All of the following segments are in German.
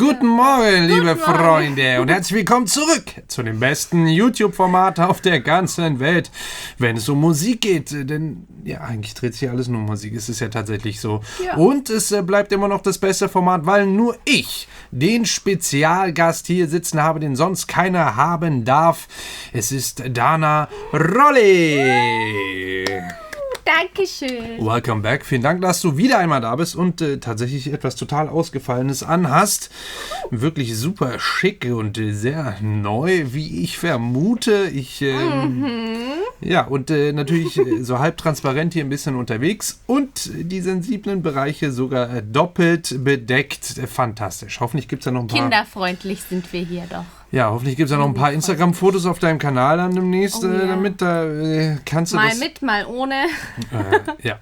Guten Morgen, liebe Freunde, und herzlich willkommen zurück zu dem besten YouTube-Format auf der ganzen Welt, wenn es um Musik geht. Denn ja, eigentlich dreht sich alles nur um Musik. Es ist ja tatsächlich so. Ja. Und es bleibt immer noch das beste Format, weil nur ich den Spezialgast hier sitzen habe, den sonst keiner haben darf. Es ist Dana Rolli. Dankeschön. Welcome back. Vielen Dank, dass du wieder einmal da bist und tatsächlich etwas total Ausgefallenes anhast. Wirklich super schick und sehr neu, wie ich vermute. Ja, und natürlich so halb transparent hier ein bisschen unterwegs und die sensiblen Bereiche sogar doppelt bedeckt. Fantastisch. Hoffentlich gibt es ja noch ein paar... Kinderfreundlich sind wir hier doch. Ja, hoffentlich gibt es ja noch ein paar Instagram-Fotos auf deinem Kanal dann demnächst, damit da kannst du mal das... Mal mit, mal ohne. Ja,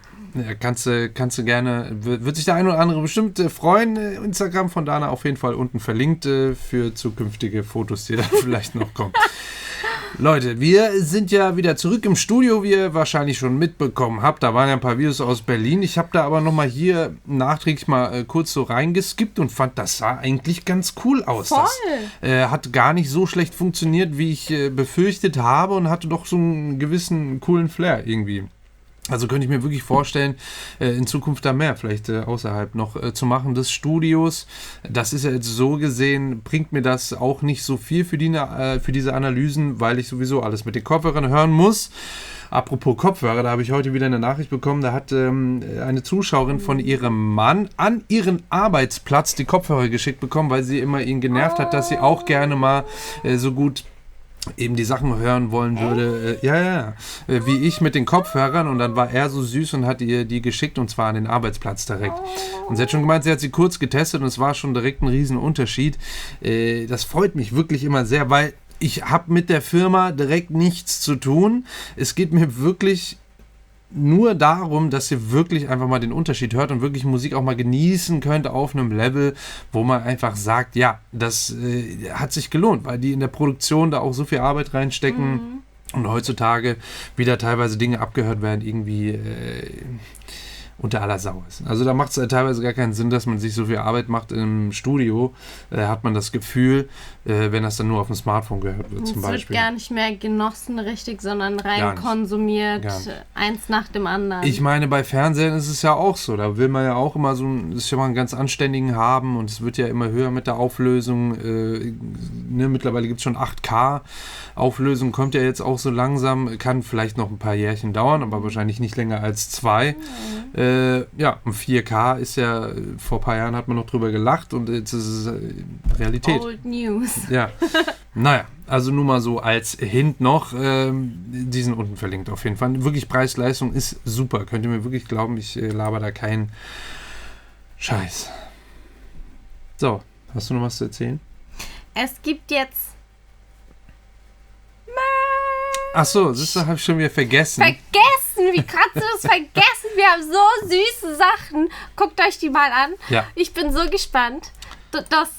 kannst du gerne, wird sich der eine oder andere bestimmt freuen. Instagram von Dana auf jeden Fall unten verlinkt für zukünftige Fotos, die da vielleicht noch kommen. Leute, wir sind ja wieder zurück im Studio, wie ihr wahrscheinlich schon mitbekommen habt. Da waren ja ein paar Videos aus Berlin. Ich habe da aber nochmal hier nachträglich mal kurz so reingeskippt und fand, das sah eigentlich ganz cool aus. Voll. Das hat gar nicht so schlecht funktioniert, wie ich befürchtet habe und hatte doch so einen gewissen coolen Flair irgendwie. Also könnte ich mir wirklich vorstellen, in Zukunft da mehr vielleicht außerhalb noch zu machen des Studios. Das ist ja jetzt so gesehen, bringt mir das auch nicht so viel für diese Analysen, weil ich sowieso alles mit den Kopfhörern hören muss. Apropos Kopfhörer, da habe ich heute wieder eine Nachricht bekommen, da hat eine Zuschauerin von ihrem Mann an ihren Arbeitsplatz die Kopfhörer geschickt bekommen, weil sie immer ihn genervt hat, dass sie auch gerne mal so gut eben die Sachen hören wollen würde, wie ich mit den Kopfhörern, und dann war er so süß und hat ihr die geschickt und zwar an den Arbeitsplatz direkt. Und sie hat schon gemeint, sie hat sie kurz getestet und es war schon direkt ein riesen Unterschied. Das freut mich wirklich immer sehr, weil ich habe mit der Firma direkt nichts zu tun. Es geht mir wirklich nur darum, dass ihr wirklich einfach mal den Unterschied hört und wirklich Musik auch mal genießen könnt auf einem Level, wo man einfach sagt, ja, das hat sich gelohnt, weil die in der Produktion da auch so viel Arbeit reinstecken und heutzutage wieder teilweise Dinge abgehört werden, irgendwie unter aller Sau ist. Also da macht es teilweise gar keinen Sinn, dass man sich so viel Arbeit macht im Studio, hat man das Gefühl, wenn das dann nur auf dem Smartphone gehört wird zum Beispiel. Es wird gar nicht mehr genossen richtig, sondern rein konsumiert, eins nach dem anderen. Ich meine, bei Fernsehen ist es ja auch so, da will man ja auch immer einen ganz anständigen haben und es wird ja immer höher mit der Auflösung. Mittlerweile gibt es schon 8K. Auflösung kommt ja jetzt auch so langsam, kann vielleicht noch ein paar Jährchen dauern, aber wahrscheinlich nicht länger als 2. Und 4K ist ja, vor ein paar Jahren hat man noch drüber gelacht und jetzt ist es Realität. Old News. Ja, naja, also nur mal so als Hint noch, die sind unten verlinkt auf jeden Fall. Wirklich Preis-Leistung ist super, könnt ihr mir wirklich glauben, ich laber da keinen Scheiß. So, hast du noch was zu erzählen? Es gibt jetzt Ach so, das habe ich schon wieder vergessen. Wie kannst du das vergessen? Wir haben so süße Sachen. Guckt euch die mal an. Ja. Ich bin so gespannt. Das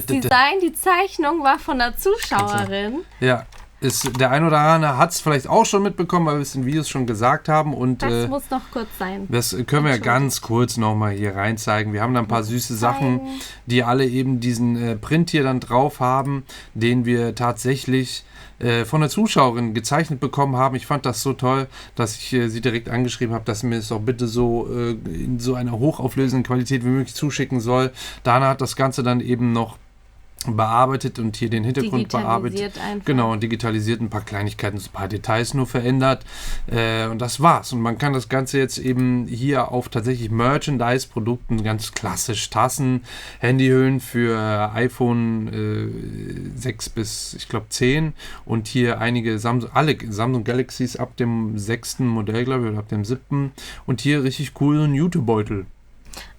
Design, die Zeichnung war von einer Zuschauerin. Ja, der ein oder andere hat es vielleicht auch schon mitbekommen, weil wir es in Videos schon gesagt haben. Und, das muss noch kurz sein. Das können wir ganz kurz nochmal hier rein zeigen. Wir haben da ein paar süße Sachen, die alle eben diesen Print hier dann drauf haben, den wir tatsächlich von der Zuschauerin gezeichnet bekommen haben. Ich fand das so toll, dass ich sie direkt angeschrieben habe, dass sie mir es auch bitte so in so einer hochauflösenden Qualität wie möglich zuschicken soll. Dana hat das Ganze dann eben noch bearbeitet und hier den Hintergrund bearbeitet. Einfach. Genau, und digitalisiert, ein paar Kleinigkeiten, ein paar Details nur verändert. Und das war's. Und man kann das Ganze jetzt eben hier auf tatsächlich Merchandise-Produkten, ganz klassisch Tassen, Handyhüllen für iPhone 6 bis, ich glaube, 10 und hier einige alle Samsung Galaxies ab dem 6. Modell, glaube ich, oder ab dem 7. Und hier richtig cool so ein Jutebeutel.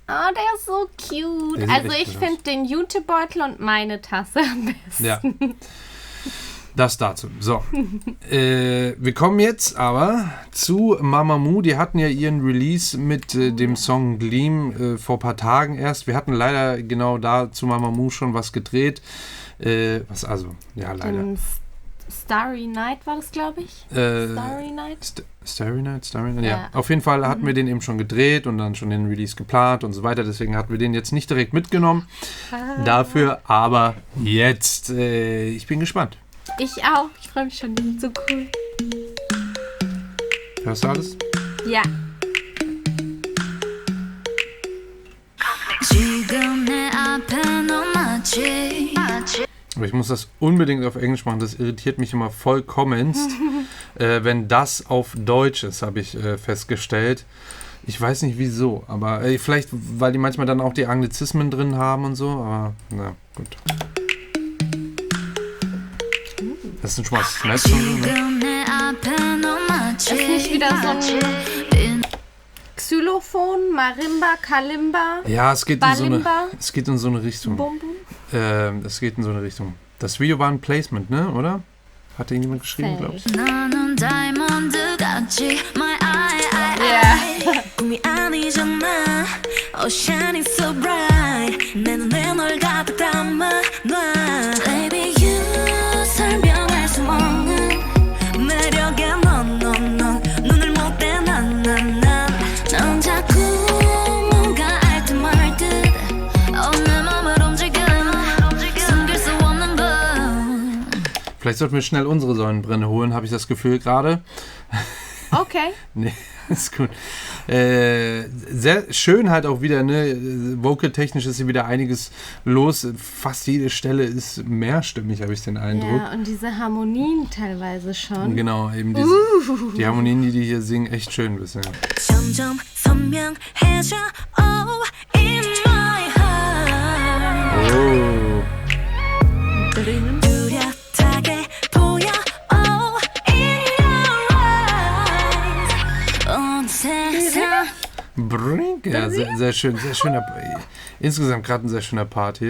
Oh, der ist so cute. Also ich finde den Jutebeutel und meine Tasse am besten. Ja. Das dazu. So. Wir kommen jetzt aber zu Mamamoo. Die hatten ja ihren Release mit dem Song Gleam vor ein paar Tagen erst. Wir hatten leider genau da zu Mamamoo schon was gedreht. Leider. Starry Night war das, glaube ich. Starry Night? Starry Night? Ja. Auf jeden Fall hatten wir den eben schon gedreht und dann schon den Release geplant und so weiter. Deswegen hatten wir den jetzt nicht direkt mitgenommen. Dafür aber jetzt. Ich bin gespannt. Ich auch. Ich freue mich schon. Die sind so cool. Hörst du alles? Ja. Aber ich muss das unbedingt auf Englisch machen. Das irritiert mich immer vollkommenst, wenn das auf Deutsch ist, habe ich festgestellt. Ich weiß nicht wieso, aber vielleicht, weil die manchmal dann auch die Anglizismen drin haben und so, aber na gut. Das ist schon mal Smash, ne? Ist nicht wieder so ein Xylophon, Marimba, Kalimba? Ja, es geht in so eine Richtung. Bum, bum. Es geht in so eine Richtung. Das Video war ein Placement, ne, oder? Hat irgendjemand geschrieben, glaube ich. Vielleicht sollten wir schnell unsere Sonnenbrille holen, habe ich das Gefühl gerade. Okay. Nee, ist gut. Sehr schön halt auch wieder, ne? Vocal-technisch ist hier wieder einiges los. Fast jede Stelle ist mehrstimmig, habe ich den Eindruck. Ja, und diese Harmonien teilweise schon. Genau, eben die Harmonien, die hier singen, echt schön bisher. Oh. Brink, ja, sehr schön, sehr schöner. Insgesamt gerade ein sehr schöner Part hier.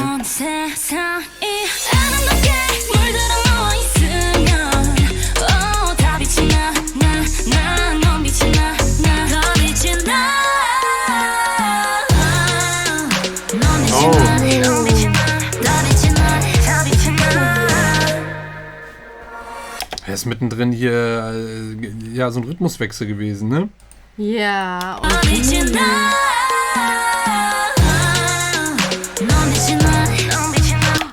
Er ist mittendrin hier, ja, so ein Rhythmuswechsel gewesen, ne? Ja.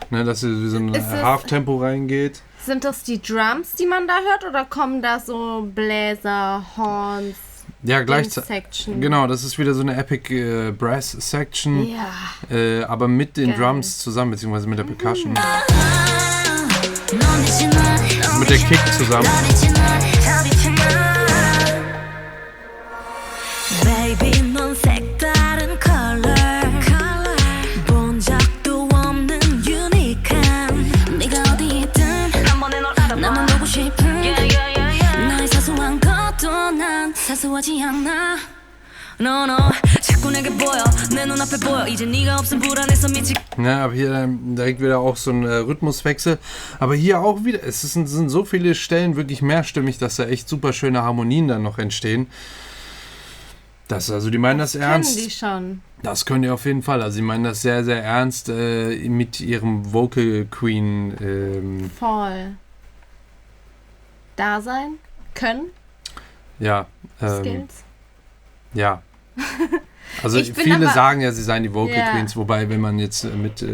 Ne, dass hier wie so ein Half-Tempo reingeht. Sind das die Drums, die man da hört, oder kommen da so Bläser, Horns? Ja, gleichzeitig. Genau, das ist wieder so eine Epic Brass Section. Ja. Aber mit den Drums zusammen, beziehungsweise mit der Percussion. Mit der Kick zusammen. Ja, aber hier direkt wieder auch so ein Rhythmuswechsel. Aber hier auch wieder, sind so viele Stellen wirklich mehrstimmig, dass da echt super schöne Harmonien dann noch entstehen. Also die meinen das ernst. Kennen die schon. Das können die auf jeden Fall. Also sie meinen das sehr, sehr ernst mit ihrem Vocal Queen. Voll. Da sein können. Ja. Skills. Ja. Also viele sagen ja, sie seien die Vocal Queens, wobei, wenn man jetzt mit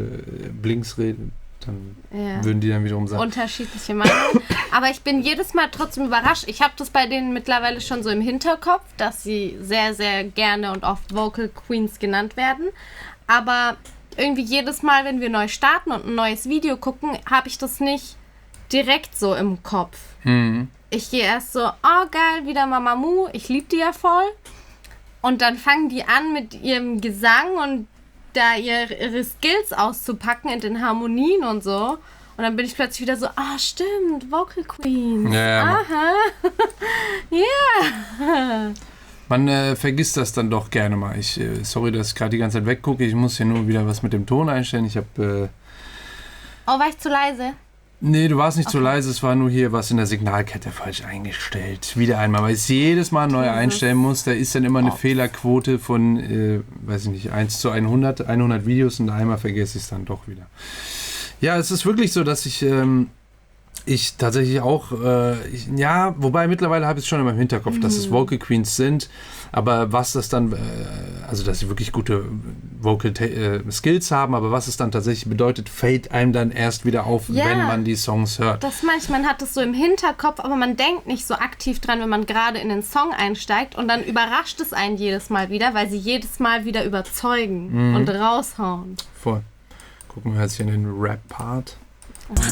Blinks redet, dann würden die dann wiederum sagen. Unterschiedliche Meinungen. Aber ich bin jedes Mal trotzdem überrascht. Ich habe das bei denen mittlerweile schon so im Hinterkopf, dass sie sehr, sehr gerne und oft Vocal Queens genannt werden. Aber irgendwie jedes Mal, wenn wir neu starten und ein neues Video gucken, habe ich das nicht direkt so im Kopf. Mhm. Ich gehe erst so, oh geil, wieder Mamamoo, ich liebe die ja voll. Und dann fangen die an mit ihrem Gesang und da ihre Skills auszupacken in den Harmonien und so. Und dann bin ich plötzlich wieder so, stimmt, Vocal Queens. Ja. Aha. Ja. Man vergisst das dann doch gerne mal. Sorry, dass ich gerade die ganze Zeit weggucke. Ich muss hier nur wieder was mit dem Ton einstellen. Ich habe... war ich zu leise? Nee, du warst nicht zu leise, es war nur hier was in der Signalkette falsch eingestellt. Wieder einmal, weil ich es jedes Mal neu einstellen muss. Da ist dann immer eine Fehlerquote von, weiß ich nicht, 1 zu 100 Videos und einmal vergesse ich es dann doch wieder. Ja, es ist wirklich so, dass ich Ich tatsächlich auch, ja, wobei mittlerweile habe ich es schon in meinem Hinterkopf, dass es Vocal Queens sind, aber was das dann, also dass sie wirklich gute Vocal Skills haben, aber was es dann tatsächlich bedeutet, fällt einem dann erst wieder auf, Ja. wenn man die Songs hört. Das manchmal, man hat es so im Hinterkopf, aber man denkt nicht so aktiv dran, wenn man gerade in den Song einsteigt und dann überrascht es einen jedes Mal wieder, weil sie jedes Mal wieder überzeugen und raushauen. Voll. Gucken wir jetzt hier in den Rap-Part.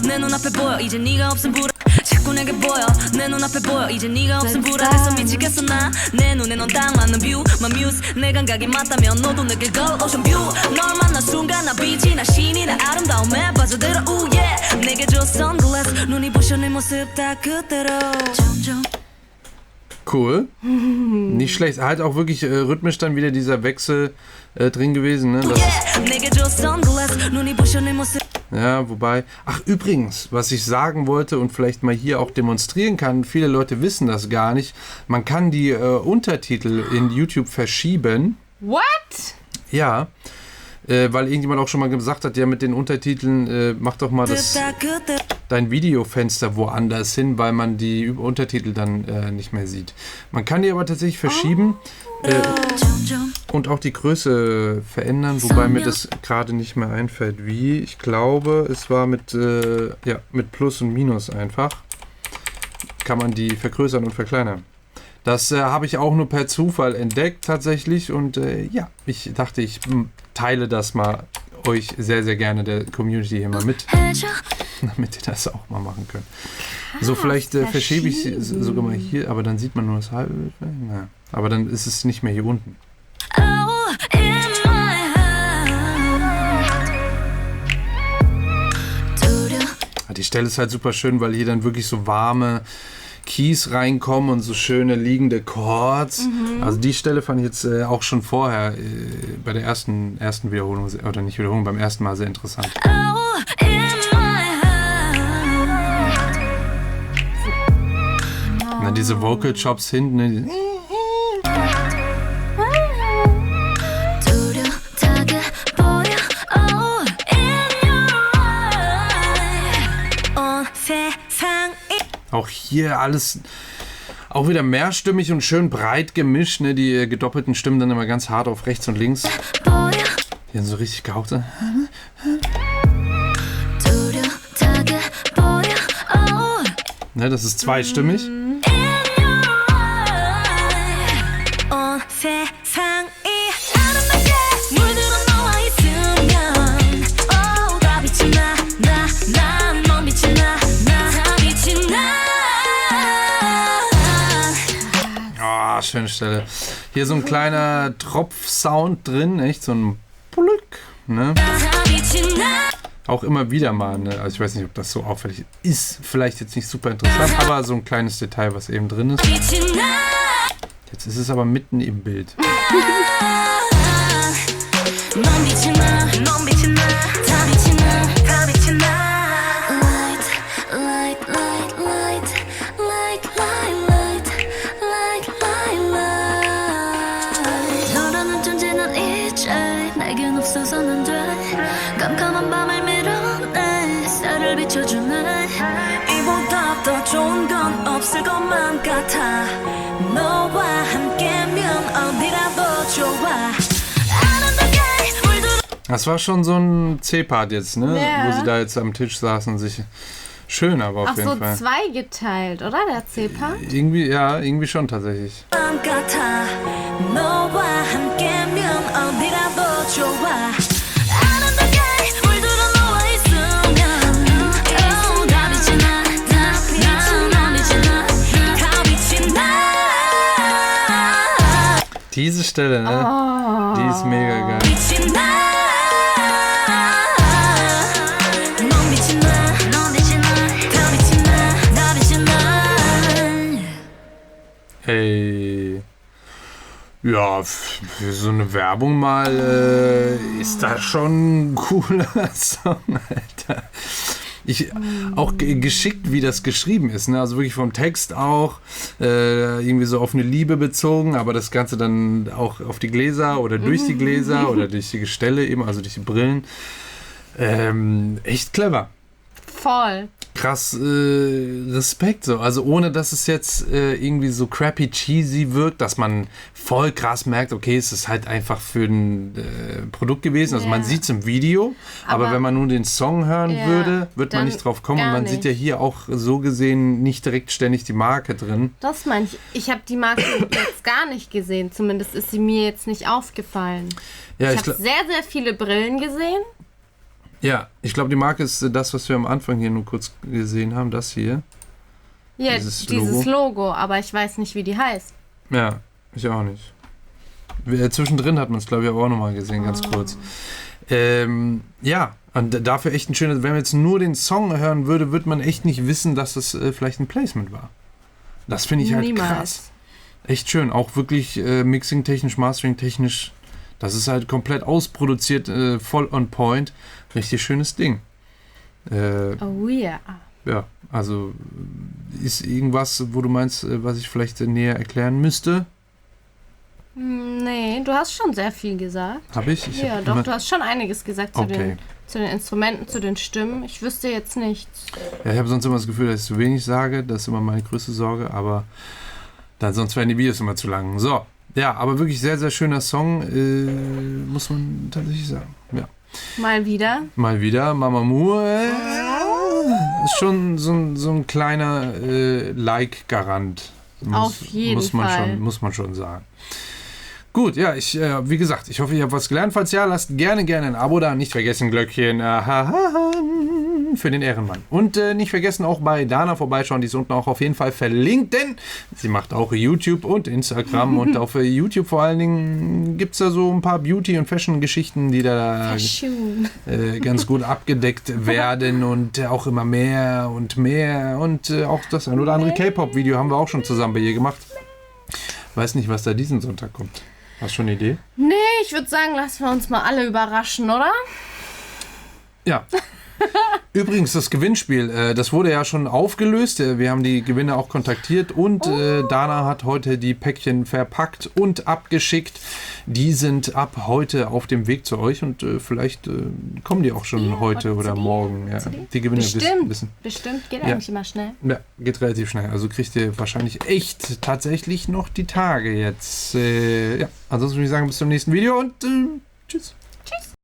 내 눈앞에 보여 이제 네가 없음 불안 자꾸 내게 보여 내 눈앞에 보여 이제 네가 없음 불안해서 미치겠어 나 내 눈에 넌 딱 맞는 뷰 My muse 내 감각이 맞다면 너도 느낄 걸 Ocean view 널 만난 순간 나 빛이 나 신이 나 아름다움에 빠져들어 ooh yeah 내게 줘 sunglass 눈이 부셔 내 모습 다 그대로 점점 Cool. Nicht schlecht. Halt auch wirklich rhythmisch dann wieder dieser Wechsel drin gewesen. Ne? Das yeah 내게 줘 sunglass 눈이 부셔 내 모습 Ja, wobei, ach übrigens, was ich sagen wollte und vielleicht mal hier auch demonstrieren kann, viele Leute wissen das gar nicht, man kann die Untertitel in YouTube verschieben. What? Ja, weil irgendjemand auch schon mal gesagt hat, ja mit den Untertiteln, mach doch mal 다 그대로 dein Videofenster woanders hin, weil man die Untertitel dann nicht mehr sieht. Man kann die aber tatsächlich verschieben. 점점 Und auch die Größe verändern, wobei mir das gerade nicht mehr einfällt. Wie? Ich glaube, es war mit Plus und Minus einfach. Kann man die vergrößern und verkleinern. Das habe ich auch nur per Zufall entdeckt tatsächlich. Und ja, ich dachte, ich teile das mal euch sehr, sehr gerne der Community hier mal mit, 해줘 damit ihr das auch mal machen könnt. So, vielleicht verschiebe ich sogar mal hier, aber dann sieht man nur das halbe. Ja. Aber dann ist es nicht mehr hier unten. Oh in my heart 두려 Die Stelle ist halt super schön, weil hier dann wirklich so warme Keys reinkommen und so schöne liegende Chords. Also die Stelle fand ich jetzt auch schon vorher bei der ersten Wiederholung, oder nicht Wiederholung, beim ersten Mal sehr interessant. Oh in my heart Und dann diese Vocal Chops hinten. Ne? 뚜렷하게 보여 Oh in your eye 온 세상이 Auch hier alles auch wieder mehrstimmig und schön breit gemischt. Ne? Die gedoppelten Stimmen dann immer ganz hart auf rechts und links. 보여 Hier sind so richtig gehauchte. 뚜렷하게 보여 Oh Ne? Das ist zweistimmig. in your eye 온 세상이 아름답게 물들어 너와 있으면 Oh 다 빛이 나난 빛이 나 다 빛이 나 Ah, schöne Stelle. Hier so ein kleiner Tropf-Sound drin, echt so ein Plück, ne? 다 빛이 나 Auch immer wieder mal, ne? Also ich weiß nicht, ob das so auffällig ist. Vielleicht jetzt nicht super interessant, aber so ein kleines Detail, was eben drin ist. 빛이 나 Jetzt ist es aber mitten im Bild. 넌 빛이 나 다 빛이 다 빛이 나 Light light light light light light light light light 너라는 존재 난 이제 내겐 없어서는 돼 깜깜한 밤을 밀어내 햇살을 비춰주네 이보다 더 좋은 건 없을 것만 같아 너와 함께면 어디라도 좋아 아름답게 물들어 Das war schon so ein C-Part jetzt, ne? Ja. Wo sie da jetzt am Tisch saßen und sich schön, aber auf Ach jeden so, Fall. zweigeteilt, oder? Der C-Part? Irgendwie schon tatsächlich. 같아 너와 함께면 어디라도 좋아 아름답게 물들어 너와 있으면 Oh 다 빛이 나 빛이 나 빛이 나 Diese Stelle, ne? Die ist mega geil. 빛이 나 넌 빛이 나 다 빛이 나 Hey. Ja, für so eine Werbung mal ist das schon ein cooler Song, Alter. Auch geschickt, wie das geschrieben ist, ne? Also wirklich vom Text auch irgendwie so auf eine Liebe bezogen, aber das Ganze dann auch auf die Gläser oder durch die Gläser oder durch die Gestelle eben, also durch die Brillen. Echt clever. Voll. Krass Respekt so. Also ohne, dass es jetzt irgendwie so crappy cheesy wirkt, dass man voll krass merkt, okay, es ist halt einfach für ein Produkt gewesen. Also man sieht es im Video, aber wenn man nun den Song hören würde, wird man nicht drauf kommen. Und man sieht ja hier auch so gesehen nicht direkt ständig die Marke drin. Das meine ich. Ich habe die Marke jetzt gar nicht gesehen. Zumindest ist sie mir jetzt nicht aufgefallen. Ja, ich habe sehr, sehr viele Brillen gesehen. Ja, ich glaube, die Marke ist das, was wir am Anfang hier nur kurz gesehen haben, das hier. Ja, dieses Logo, aber ich weiß nicht, wie die heißt. Ja, ich auch nicht. Zwischendrin hat man es, glaube ich, auch nochmal gesehen, ganz kurz. Ja, und dafür echt ein schönes, wenn man jetzt nur den Song hören würde, würde man echt nicht wissen, dass es vielleicht ein Placement war. Das finde ich halt krass. Echt schön, auch wirklich mixing-technisch, mastering-technisch. Das ist halt komplett ausproduziert, voll on point. Richtig schönes Ding. Oh ja. Ja, also ist irgendwas, wo du meinst, was ich vielleicht näher erklären müsste? Nee, du hast schon sehr viel gesagt. Habe ich? Ja, doch, du hast schon einiges gesagt zu den Instrumenten, zu den Stimmen. Ich wüsste jetzt nichts. Ja, ich habe sonst immer das Gefühl, dass ich zu wenig sage. Das ist immer meine größte Sorge, aber dann sonst wären die Videos immer zu lang. So, ja, aber wirklich sehr, sehr schöner Song, muss man tatsächlich sagen. Ja. Mal wieder, Mamamoo. Ist schon so ein kleiner Like-Garant. Auf jeden Fall. Muss man schon sagen. Gut, ja, wie gesagt, ich hoffe, ihr habt was gelernt. Falls ja, lasst gerne ein Abo da. Nicht vergessen, Glöckchen für den Ehrenmann. Und nicht vergessen, auch bei Dana vorbeischauen. Die ist unten auch auf jeden Fall verlinkt, denn sie macht auch YouTube und Instagram. Und auf YouTube vor allen Dingen gibt es da so ein paar Beauty- und Fashion-Geschichten, die da ganz gut abgedeckt werden. Und auch immer mehr und mehr. Und auch das ein oder andere K-Pop-Video haben wir auch schon zusammen bei ihr gemacht. Weiß nicht, was da diesen Sonntag kommt. Hast du schon eine Idee? Nee, ich würde sagen, lassen wir uns mal alle überraschen, oder? Ja. Übrigens, das Gewinnspiel, das wurde ja schon aufgelöst. Wir haben die Gewinner auch kontaktiert und Dana hat heute die Päckchen verpackt und abgeschickt. Die sind ab heute auf dem Weg zu euch und vielleicht kommen die auch schon heute oder morgen. Ja, die Gewinner wissen. Bestimmt, geht eigentlich immer schnell. Ja, geht relativ schnell. Also kriegt ihr wahrscheinlich echt tatsächlich noch die Tage jetzt. Ja, ansonsten würde ich sagen, bis zum nächsten Video und tschüss.